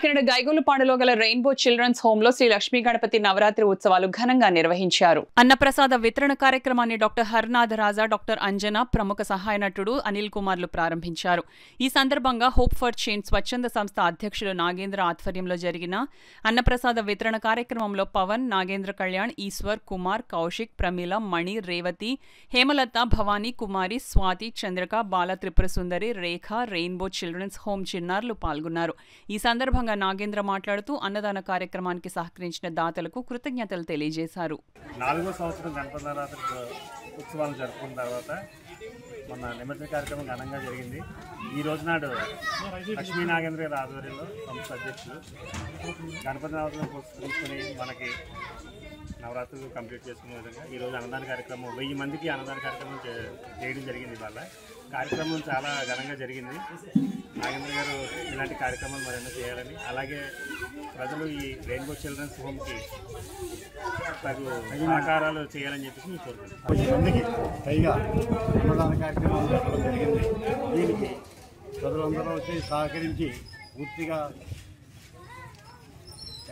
కాకినాడ గైగొల్లపాడులో గల rainbow children's home లో శ్రీ లక్ష్మీ గణపతి నవరాత్రి ఉత్సవాలు ఘనంగా నిర్వహించారు. అన్నప్రసాద వితరణ కార్యక్రమాన్ని డాక్టర్ హర్నాథ రాజా, డాక్టర్ అంజన, ప్రముఖ సహాయ నటుడు అనిల్ కుమార్లు ప్రారంభించారు. ఈ సందర్భంగా హోప్ ఫర్ చేంజ్ స్వచ్ఛంద సంస్థ అధ్యక్షుడు నాగేంద్ర ఆధ్వర్యంలో జరిగిన అన్నప్రసాద వితరణ కార్యక్రమంలో పవన్, నాగేంద్ర కళ్యాణ్, ఈశ్వర్, కుమార్, కౌశిక్, ప్రమీల, మణి, రేవతి, హేమలత, భవానీ, కుమారి, స్వాతి, చంద్రక, బాల, త్రిపుర సుందరి, రేఖ, రెయిన్బో చిల్డ్రన్స్ హోమ్ చిన్నారులు పాల్గొన్నారు. ఈ సందర్భంగా నాగేంద్ర మాట్లాడుతూ అన్నదాన కార్యక్రమానికి సహకరించిన దాతలకు కృతజ్ఞతలు తెలియజేశారు. 4వ సంవత్సరం గణపతి నవరాత్రి ఉత్సవాలు జరుపుకున్న తర్వాత మన నిమజ్జన కార్యక్రమం ఘనంగా జరిగింది. ఈ రోజు నాడు లక్ష్మీ నాగేంద్ర గారి ఆధ్వర్యంలో సంస్థ అధ్యక్షులు గణపతి నవరాత్రులను పురస్కరించుకొని మనకి నవరాత్రులు కంప్లీట్ చేసుకునే విధంగా ఈరోజు అన్నదాన కార్యక్రమం 1000 మందికి అన్నదాన కార్యక్రమం చేయడం జరిగింది. ఇవాళ కార్యక్రమం చాలా ఘనంగా జరిగింది. నాగేంద్ర గారు ఇలాంటి కార్యక్రమాలు మరెన్నో చేయాలని, అలాగే ప్రజలు ఈ రెయిన్బో చిల్డ్రన్స్ హోమ్కి తగు సహకారాలు చేయాలని చెప్పేసి మేము కోరుకుంటున్నాం. 10 మందికి పైగా అన్నదాన కార్యక్రమం జరగడం జరిగింది. దీనికి ప్రజలందరూ వచ్చి సహకరించి పూర్తిగా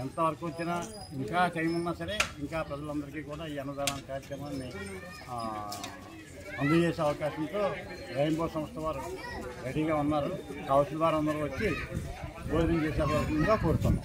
ఎంతవరకు వచ్చినా ఇంకా టైం ఉన్నా సరే ఇంకా ప్రజలందరికీ కూడా ఈ అన్నదాన కార్యక్రమాన్ని అందజేసే అవకాశంతో రెయిన్బో సంస్థ వారు రెడీగా ఉన్నారు. కౌన్సిల్ వారు అందరూ వచ్చి భోజనం చేసే అవకాశంగా కోరుతున్నాం.